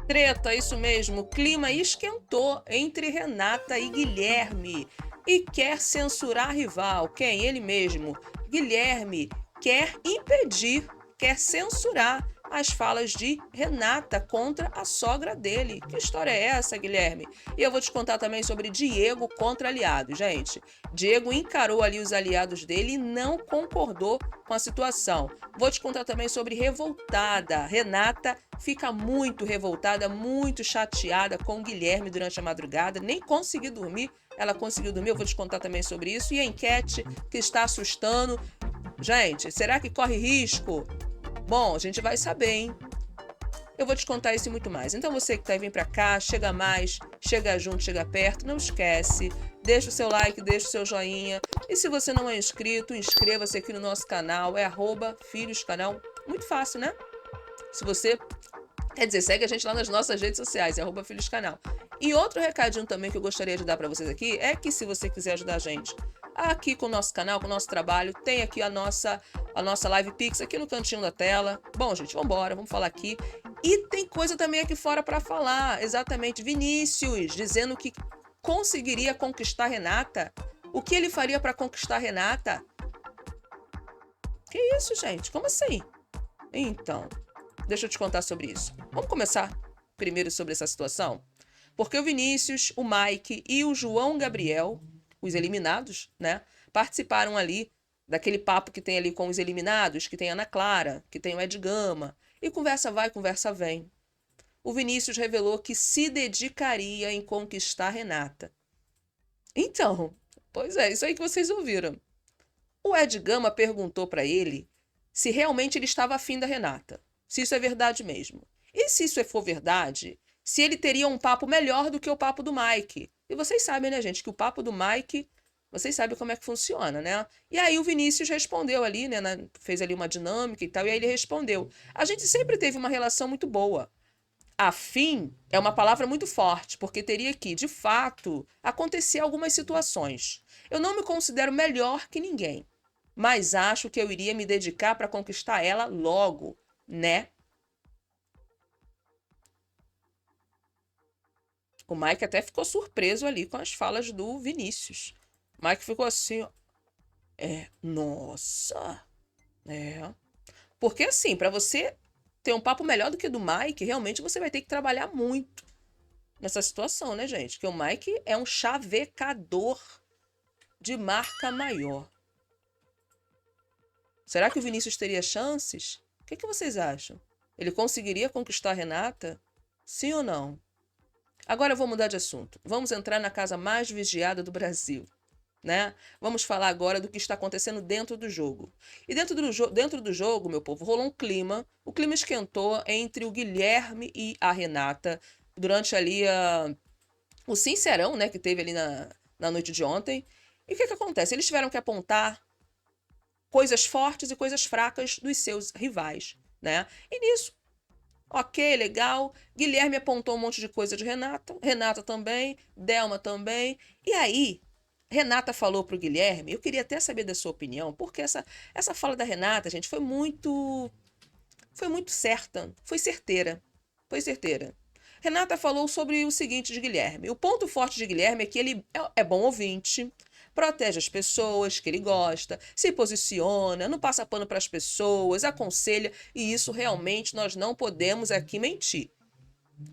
Treta, isso mesmo. O clima esquentou entre Renata e Guilherme e quer censurar a rival. Quem? Ele mesmo. Guilherme quer censurar as falas de Renata contra a sogra dele. Que história é essa, Guilherme? E eu vou te contar também sobre Diego contra aliados, gente. Diego encarou ali os aliados dele e não concordou com a situação. Vou te contar também sobre revoltada. Renata fica muito revoltada, muito chateada com o Guilherme durante a madrugada, nem conseguiu dormir. Ela conseguiu dormir, eu vou te contar também sobre isso. E a enquete que está assustando. Gente, será que corre risco? Bom, a gente vai saber, hein? Eu vou te contar isso e muito mais. Então você que tá vindo pra cá, chega mais, chega junto, chega perto, não esquece. Deixa o seu like, deixa o seu joinha. E se você não é inscrito, inscreva-se aqui no nosso canal. É @filhoscanal. Muito fácil, né? Se você... Quer dizer, segue a gente lá nas nossas redes sociais, é @filhoscanal. E outro recadinho também que eu gostaria de dar para vocês aqui é que se você quiser ajudar a gente aqui com o nosso canal, com o nosso trabalho, tem aqui a nossa Live Pix aqui no cantinho da tela. Bom, gente, vamos embora, vamos falar aqui. E tem coisa também aqui fora para falar, exatamente. Vinícius dizendo que conseguiria conquistar Renata. O que ele faria para conquistar Renata? Que isso, gente? Como assim? Então, deixa eu te contar sobre isso. Vamos começar primeiro sobre essa situação? Porque o Vinícius, o Mike e o João Gabriel, os eliminados, né, participaram ali daquele papo que tem ali com os eliminados, que tem a Ana Clara, que tem o Ed Gama, e conversa vai, conversa vem. O Vinícius revelou que se dedicaria em conquistar Renata. Então, pois é, isso aí que vocês ouviram. O Ed Gama perguntou para ele se realmente ele estava afim da Renata, se isso é verdade mesmo. E se isso for verdade, se ele teria um papo melhor do que o papo do Mike. E vocês sabem, né, gente, que o papo do Mike, vocês sabem como é que funciona, né? E aí o Vinícius respondeu ali, né, fez ali uma dinâmica e tal, e aí ele respondeu. A gente sempre teve uma relação muito boa. Afim é uma palavra muito forte, porque teria que, de fato, acontecer algumas situações. Eu não me considero melhor que ninguém, mas acho que eu iria me dedicar para conquistar ela logo, né? O Mike até ficou surpreso ali com as falas do Vinícius. O Mike ficou assim, ó, nossa, é. Porque assim, para você ter um papo melhor do que o do Mike, realmente você vai ter que trabalhar muito nessa situação, né, gente? Porque o Mike é um chavecador de marca maior. Será que o Vinícius teria chances? O que vocês acham? Ele conseguiria conquistar a Renata? Sim ou não? Agora eu vou mudar de assunto. Vamos entrar na casa mais vigiada do Brasil, né? Vamos falar agora do que está acontecendo dentro do jogo. E dentro do jogo, meu povo, rolou um clima. O clima esquentou entre o Guilherme e a Renata durante ali o sincerão, né, que teve ali na noite de ontem. E o que acontece? Eles tiveram que apontar coisas fortes e coisas fracas dos seus rivais, né? E nisso, ok, legal. Guilherme apontou um monte de coisa de Renata. Renata também. Delma também. E aí, Renata falou pro Guilherme, eu queria até saber da sua opinião, porque essa fala da Renata, gente, foi muito certa, foi certeira. Foi certeira. Renata falou sobre o seguinte de Guilherme. O ponto forte de Guilherme é que ele é bom ouvinte, protege as pessoas que ele gosta, se posiciona, não passa pano para as pessoas, aconselha, e isso realmente nós não podemos aqui mentir.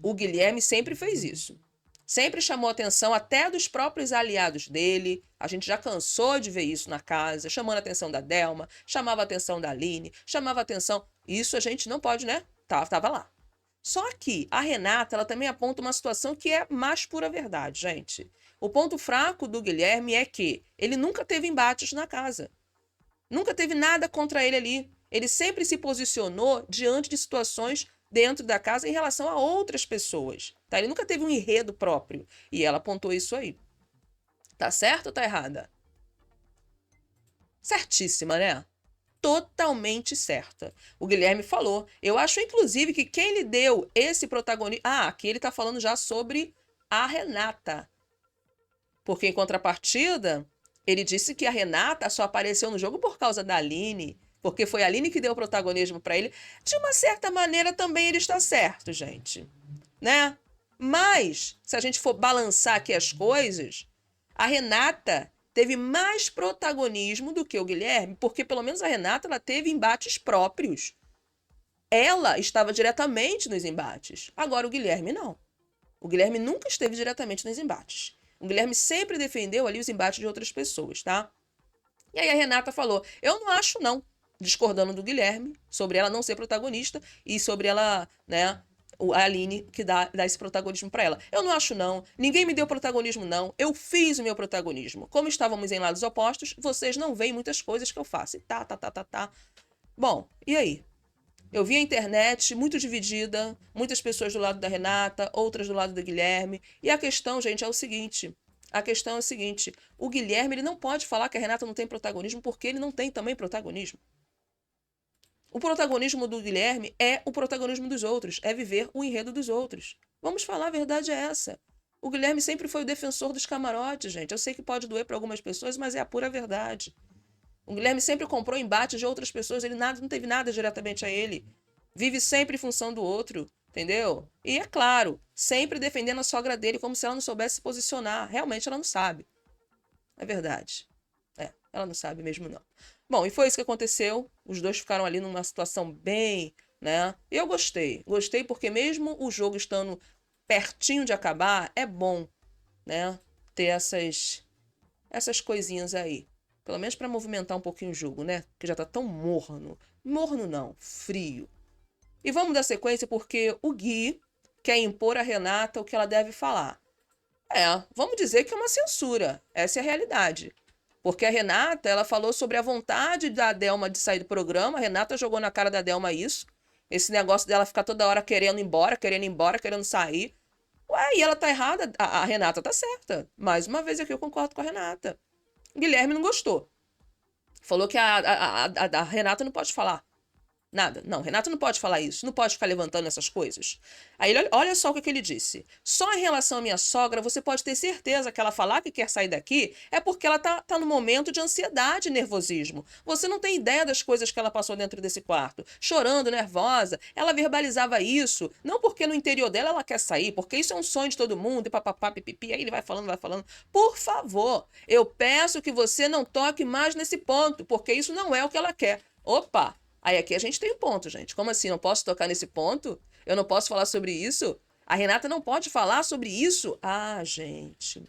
O Guilherme sempre fez isso. Sempre chamou atenção até dos próprios aliados dele. A gente já cansou de ver isso na casa, chamando a atenção da Delma, chamava a atenção da Aline, chamava a atenção... Isso a gente não pode, né? Tava lá. Só que a Renata, ela também aponta uma situação que é mais pura verdade, gente. O ponto fraco do Guilherme é que ele nunca teve embates na casa. Nunca teve nada contra ele ali. Ele sempre se posicionou diante de situações dentro da casa em relação a outras pessoas. Tá? Ele nunca teve um enredo próprio. E ela apontou isso aí. Tá certo ou tá errada? Certíssima, né? Totalmente certa. O Guilherme falou. Eu acho, inclusive, que quem lhe deu esse protagonismo... Ah, aqui ele tá falando já sobre a Renata. Porque, em contrapartida, ele disse que a Renata só apareceu no jogo por causa da Aline, porque foi a Aline que deu o protagonismo para ele. De uma certa maneira, também ele está certo, gente. né? Mas, se a gente for balançar aqui as coisas, a Renata teve mais protagonismo do que o Guilherme, porque pelo menos a Renata ela teve embates próprios. Ela estava diretamente nos embates. Agora o Guilherme não. O Guilherme nunca esteve diretamente nos embates. O Guilherme sempre defendeu ali os embates de outras pessoas, tá? E aí a Renata falou, eu não acho não, discordando do Guilherme, sobre ela não ser protagonista e sobre ela, né, a Aline que dá esse protagonismo pra ela. Eu não acho não, ninguém me deu protagonismo não, eu fiz o meu protagonismo. Como estávamos em lados opostos, vocês não veem muitas coisas que eu faço. E tá. Bom, e aí? Eu vi a internet muito dividida, muitas pessoas do lado da Renata, outras do lado do Guilherme. E a questão, gente, é o seguinte. O Guilherme ele não pode falar que a Renata não tem protagonismo porque ele não tem também protagonismo. O protagonismo do Guilherme é o protagonismo dos outros, é viver o enredo dos outros. Vamos falar, a verdade é essa. O Guilherme sempre foi o defensor dos camarotes, gente. Eu sei que pode doer para algumas pessoas, mas é a pura verdade. O Guilherme sempre comprou embates de outras pessoas, ele não teve nada diretamente a ele. Vive sempre em função do outro, entendeu? E é claro, sempre defendendo a sogra dele como se ela não soubesse se posicionar. Realmente ela não sabe. É verdade. Ela não sabe mesmo não. Bom, e foi isso que aconteceu. Os dois ficaram ali numa situação bem, né? E eu gostei. Gostei porque mesmo o jogo estando pertinho de acabar, é bom, né? Ter essas coisinhas aí. Pelo menos para movimentar um pouquinho o jogo, né? Que já tá tão morno. Morno não, frio. E vamos dar sequência porque o Gui quer impor a Renata o que ela deve falar. Vamos dizer que é uma censura. Essa é a realidade. Porque a Renata, ela falou sobre a vontade da Delma de sair do programa. A Renata jogou na cara da Delma isso. Esse negócio dela ficar toda hora querendo ir embora, querendo sair. Ué, e ela tá errada. A Renata tá certa. Mais uma vez aqui eu concordo com a Renata. Guilherme não gostou. Falou que a Renata não pode falar nada. Não, Renata não pode falar isso. Não pode ficar levantando essas coisas. Aí olha só o que ele disse. Só em relação à minha sogra, você pode ter certeza que ela falar que quer sair daqui é porque ela tá no momento de ansiedade e nervosismo. Você não tem ideia das coisas que ela passou dentro desse quarto. Chorando, nervosa. Ela verbalizava isso. Não porque no interior dela ela quer sair, porque isso é um sonho de todo mundo. E papapá, pipipi. Aí ele vai falando. Por favor, eu peço que você não toque mais nesse ponto, porque isso não é o que ela quer. Opa! Aí aqui a gente tem um ponto, gente. Como assim? Não posso tocar nesse ponto? Eu não posso falar sobre isso? A Renata não pode falar sobre isso? Ah, gente.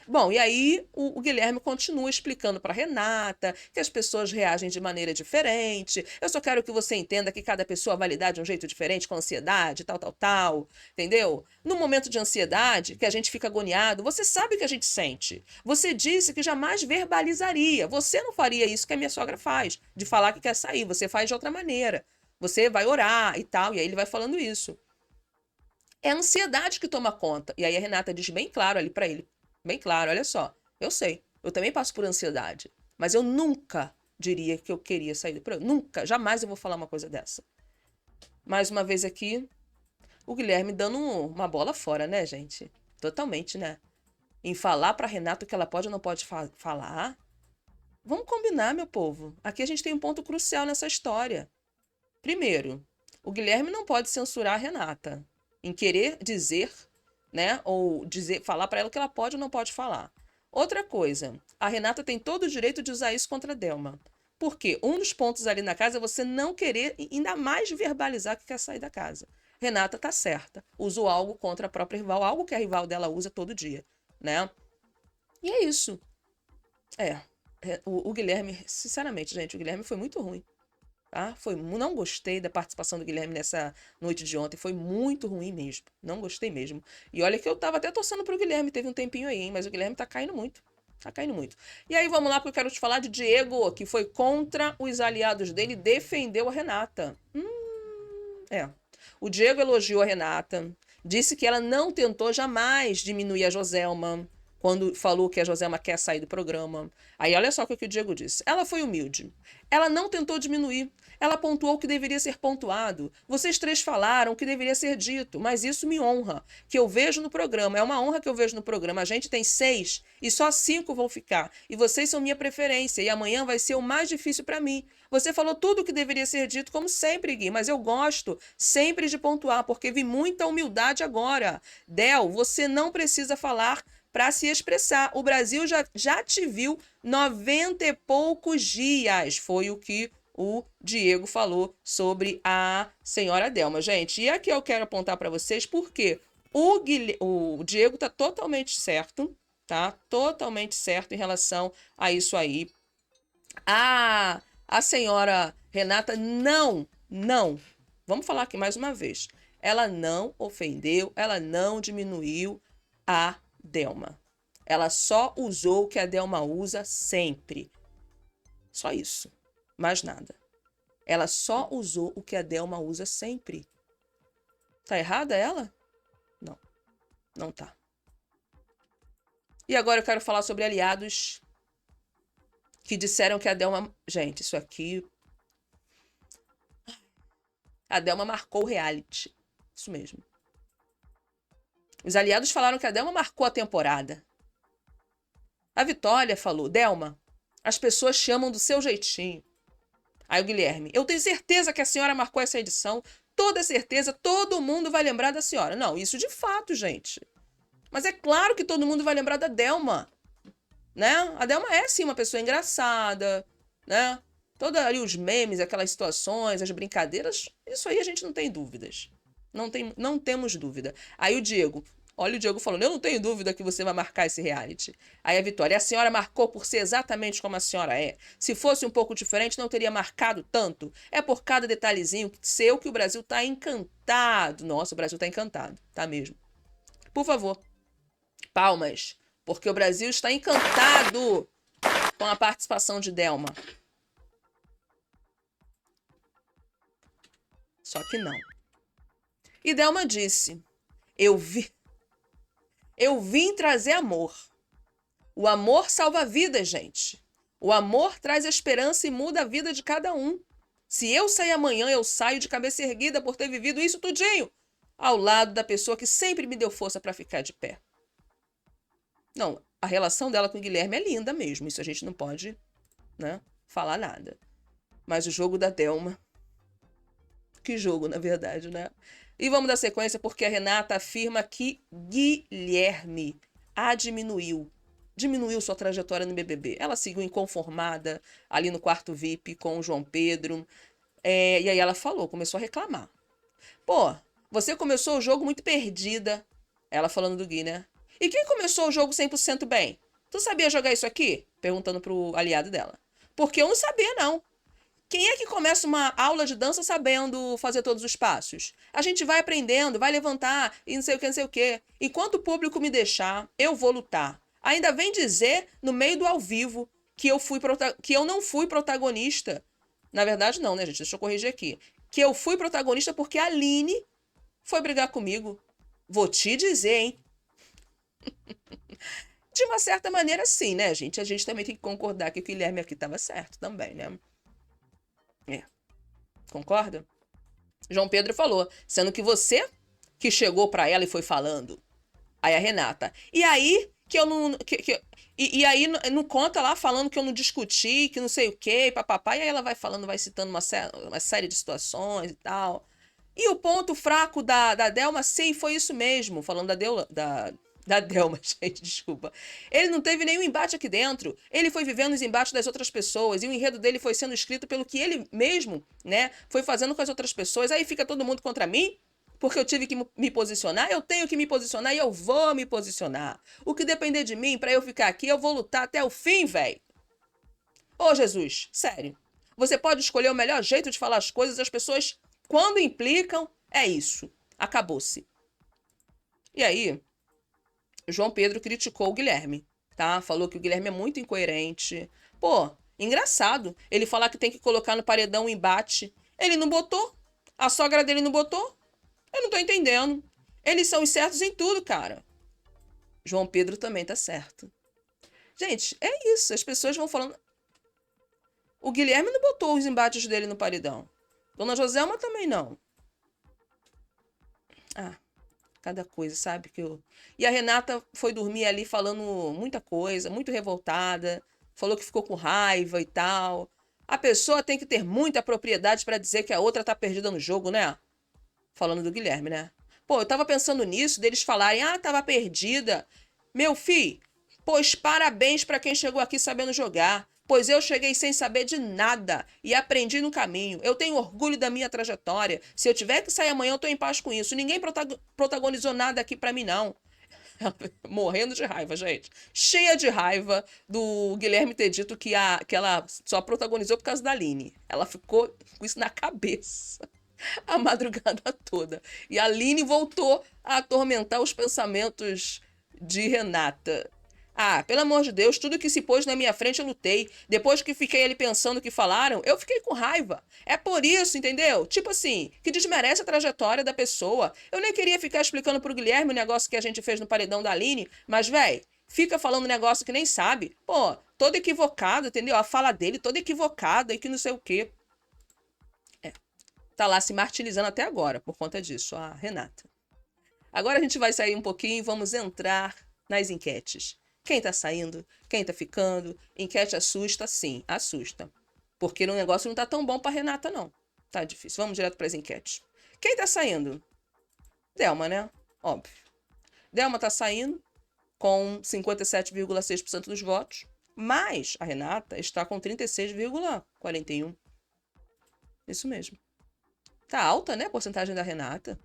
Bom, e aí o Guilherme continua explicando para Renata que as pessoas reagem de maneira diferente. Eu só quero que você entenda que cada pessoa vai lidar de um jeito diferente, com ansiedade, tal, entendeu? No momento de ansiedade, que a gente fica agoniado, você sabe o que a gente sente. Você disse que jamais verbalizaria. Você não faria isso que a minha sogra faz, de falar que quer sair. Você faz de outra maneira. Você vai orar e tal, e aí ele vai falando isso. É a ansiedade que toma conta. E aí a Renata diz bem claro ali para ele. Bem claro, olha só. Eu sei, eu também passo por ansiedade. Mas eu nunca diria que eu queria sair do programa. Nunca, jamais eu vou falar uma coisa dessa. Mais uma vez aqui, o Guilherme dando uma bola fora, né, gente? Totalmente, né? Em falar pra Renata o que ela pode ou não pode falar. Vamos combinar, meu povo. Aqui a gente tem um ponto crucial nessa história. Primeiro, o Guilherme não pode censurar a Renata em querer dizer, né, ou falar para ela o que ela pode ou não pode falar. Outra coisa, a Renata tem todo o direito de usar isso contra a Delma. Porque um dos pontos ali na casa é você não querer ainda mais verbalizar que quer sair da casa. Renata tá certa. Usou algo contra a própria rival, algo que a rival dela usa todo dia, né? E é isso. O Guilherme, sinceramente, gente, o Guilherme foi muito ruim. Tá? Não gostei da participação do Guilherme nessa noite de ontem. Foi muito ruim mesmo. Não gostei mesmo. E olha que eu tava até torcendo pro Guilherme. Teve um tempinho aí, hein? Mas o Guilherme tá caindo muito. Tá caindo muito. E aí vamos lá, porque eu quero te falar de Diego, que foi contra os aliados dele e defendeu a Renata. O Diego elogiou a Renata. Disse que ela não tentou jamais diminuir a Joselma quando falou que a Joselma quer sair do programa. Aí olha só o que o Diego disse. Ela foi humilde. Ela não tentou diminuir. Ela pontuou o que deveria ser pontuado. Vocês três falaram o que deveria ser dito, mas isso me honra, que eu vejo no programa. É uma honra que eu vejo no programa. A gente tem 6 e só 5 vão ficar. E vocês são minha preferência. E amanhã vai ser o mais difícil para mim. Você falou tudo o que deveria ser dito, como sempre, Gui, mas eu gosto sempre de pontuar, porque vi muita humildade agora. Del, você não precisa falar para se expressar. O Brasil já te viu 90 e poucos dias. Foi o que o Diego falou sobre a senhora Delma, gente. E aqui eu quero apontar para vocês porque o Diego tá totalmente certo, tá? Totalmente certo em relação a isso aí. A senhora Renata não, vamos falar aqui mais uma vez. Ela não ofendeu, ela não diminuiu a Delma. Ela só usou o que a Delma usa sempre. Só isso. Mais nada. Ela só usou o que a Delma usa sempre. Tá errada ela? Não. Não tá. E agora eu quero falar sobre aliados que disseram que a Delma... Gente, isso aqui... A Delma marcou o reality. Isso mesmo. Os aliados falaram que a Delma marcou a temporada. A Vitória falou, Delma, as pessoas chamam do seu jeitinho. Aí o Guilherme, eu tenho certeza que a senhora marcou essa edição, toda certeza, todo mundo vai lembrar da senhora. Não, isso de fato, gente. Mas é claro que todo mundo vai lembrar da Delma, né? A Delma é, sim, uma pessoa engraçada, né? Todos ali os memes, aquelas situações, as brincadeiras, isso aí a gente não tem dúvidas. Não temos dúvida. Aí o Diego, olha o Diego falando, eu não tenho dúvida que você vai marcar esse reality. Aí a Vitória, a senhora marcou por ser exatamente como a senhora é. Se fosse um pouco diferente, não teria marcado tanto. É por cada detalhezinho seu que o Brasil tá encantado. Nossa, o Brasil tá encantado, tá mesmo. Por favor, palmas, porque o Brasil está encantado com a participação de Delma. Só que não. E Delma disse, eu vim trazer amor. O amor salva vidas, gente. O amor traz esperança e muda a vida de cada um. Se eu sair amanhã, eu saio de cabeça erguida por ter vivido isso tudinho, ao lado da pessoa que sempre me deu força para ficar de pé. Não, a relação dela com o Guilherme é linda mesmo. Isso a gente não pode, né, falar nada. Mas o jogo da Delma... Que jogo, na verdade, né? E vamos dar sequência porque a Renata afirma que Guilherme a diminuiu sua trajetória no BBB. Ela seguiu inconformada ali no quarto VIP com o João Pedro. E aí ela falou, começou a reclamar. Pô, você começou o jogo muito perdida. Ela falando do Gui, né? E quem começou o jogo 100% bem? Tu sabia jogar isso aqui? Perguntando pro aliado dela. Porque eu não sabia, não. Quem é que começa uma aula de dança sabendo fazer todos os passos? A gente vai aprendendo, vai levantar e não sei o que, não sei o que. Enquanto o público me deixar, eu vou lutar. Ainda vem dizer, no meio do ao vivo, que eu não fui protagonista. Na verdade, não, né, gente? Deixa eu corrigir aqui. Que eu fui protagonista porque a Aline foi brigar comigo. Vou te dizer, hein? De uma certa maneira, sim, né, gente? A gente também tem que concordar que o Guilherme aqui estava certo também, né? Concorda? João Pedro falou, sendo que você que chegou pra ela e foi falando. Aí a Renata, e aí que eu não... E aí não conta lá falando que eu não discuti, que não sei o quê, papapá. E aí ela vai falando, vai citando uma série de situações e tal. E o ponto fraco da Delma, sim, foi isso mesmo. Falando da Delma, gente, desculpa. Ele não teve nenhum embate aqui dentro. Ele foi vivendo os embates das outras pessoas. E o enredo dele foi sendo escrito pelo que ele mesmo, né, foi fazendo com as outras pessoas. Aí fica todo mundo contra mim, porque eu tive que me posicionar. Eu tenho que me posicionar e eu vou me posicionar. O que depender de mim, pra eu ficar aqui, eu vou lutar até o fim, velho. Ô, Jesus, sério. Você pode escolher o melhor jeito de falar as coisas. As pessoas, quando implicam, é isso. Acabou-se. E aí... João Pedro criticou o Guilherme, tá? Falou que o Guilherme é muito incoerente. Pô, engraçado. Ele falar que tem que colocar no paredão o embate. Ele não botou. A sogra dele não botou. Eu não tô entendendo. Eles são os certos em tudo, cara. João Pedro também tá certo. Gente, é isso. As pessoas vão falando... O Guilherme não botou os embates dele no paredão. Dona Joselma também não. Ah, cada coisa, sabe? E a Renata foi dormir ali falando muita coisa, muito revoltada, falou que ficou com raiva e tal. A pessoa tem que ter muita propriedade para dizer que a outra tá perdida no jogo, né? Falando do Guilherme, né? Pô, eu tava pensando nisso, deles falarem, tava perdida. Meu filho, pois parabéns pra quem chegou aqui sabendo jogar. Pois eu cheguei sem saber de nada e aprendi no caminho. Eu tenho orgulho da minha trajetória. Se eu tiver que sair amanhã, eu tô em paz com isso. Ninguém protagonizou nada aqui pra mim, não. Morrendo de raiva, gente. Cheia de raiva do Guilherme ter dito que ela só protagonizou por causa da Aline. Ela ficou com isso na cabeça a madrugada toda. E a Aline voltou a atormentar os pensamentos de Renata. Pelo amor de Deus, tudo que se pôs na minha frente eu lutei. Depois que fiquei ali pensando o que falaram, eu fiquei com raiva. É por isso, entendeu? Tipo assim, que desmerece a trajetória da pessoa. Eu nem queria ficar explicando pro Guilherme o negócio que a gente fez no paredão da Aline, mas, véi, fica falando negócio que nem sabe. Pô, todo equivocado, entendeu? A fala dele toda equivocada e que não sei o quê. Tá lá se martirizando até agora por conta disso, a Renata. Agora a gente vai sair um pouquinho e vamos entrar nas enquetes. Quem tá saindo? Quem tá ficando? Enquete assusta? Sim, assusta. Porque o negócio não tá tão bom pra Renata, não. Tá difícil. Vamos direto pras enquetes. Quem tá saindo? Delma, né? Óbvio. Delma tá saindo com 57,6% dos votos, mas a Renata está com 36,41%. Isso mesmo. Tá alta, né, a porcentagem da Renata?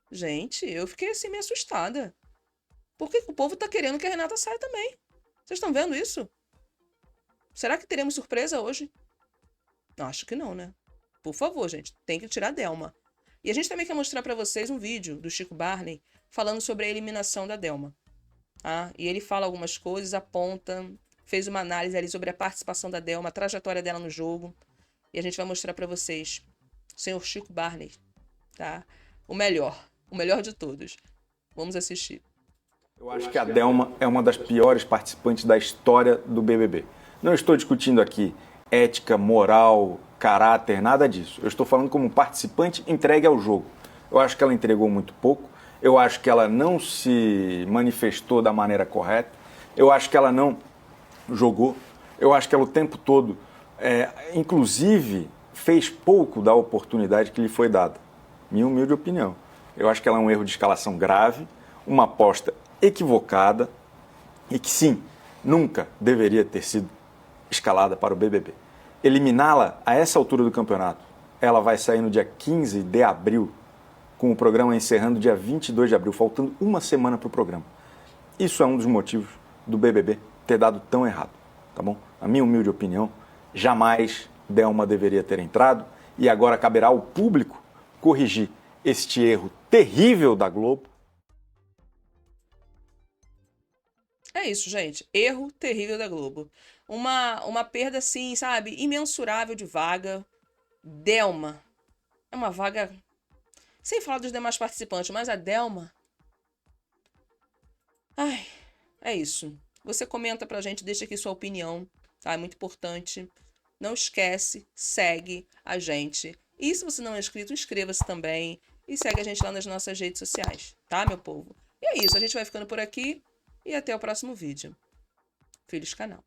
Gente, eu fiquei assim meio assustada. Por que o povo tá querendo que a Renata saia também? Vocês estão vendo isso? Será que teremos surpresa hoje? Acho que não, né? Por favor, gente, tem que tirar a Delma. E a gente também quer mostrar pra vocês um vídeo do Chico Barney falando sobre a eliminação da Delma. E ele fala algumas coisas, aponta, fez uma análise ali sobre a participação da Delma, a trajetória dela no jogo. E a gente vai mostrar pra vocês o senhor Chico Barney, tá? O melhor de todos. Vamos assistir. Eu acho que a Delma é uma das piores participantes da história do BBB. Não estou discutindo aqui ética, moral, caráter, nada disso. Eu estou falando como participante entregue ao jogo. Eu acho que ela entregou muito pouco. Eu acho que ela não se manifestou da maneira correta. Eu acho que ela não jogou. Eu acho que ela o tempo todo, inclusive, fez pouco da oportunidade que lhe foi dada. Minha humilde opinião. Eu acho que ela é um erro de escalação grave, uma aposta equivocada e que, sim, nunca deveria ter sido escalada para o BBB. Eliminá-la a essa altura do campeonato, ela vai sair no dia 15 de abril, com o programa encerrando dia 22 de abril, faltando uma semana para o programa. Isso é um dos motivos do BBB ter dado tão errado, tá bom? A minha humilde opinião, jamais Delma deveria ter entrado e agora caberá ao público corrigir este erro terrível da Globo. É isso, gente. Erro terrível da Globo. Uma perda, assim, sabe, imensurável de vaga. Delma. É uma vaga... Sem falar dos demais participantes, mas a Delma... Ai, é isso. Você comenta pra gente, deixa aqui sua opinião, tá? É muito importante. Não esquece, segue a gente. E se você não é inscrito, inscreva-se também. E segue a gente lá nas nossas redes sociais, tá, meu povo? E é isso, a gente vai ficando por aqui. E até o próximo vídeo. Filhos Canal.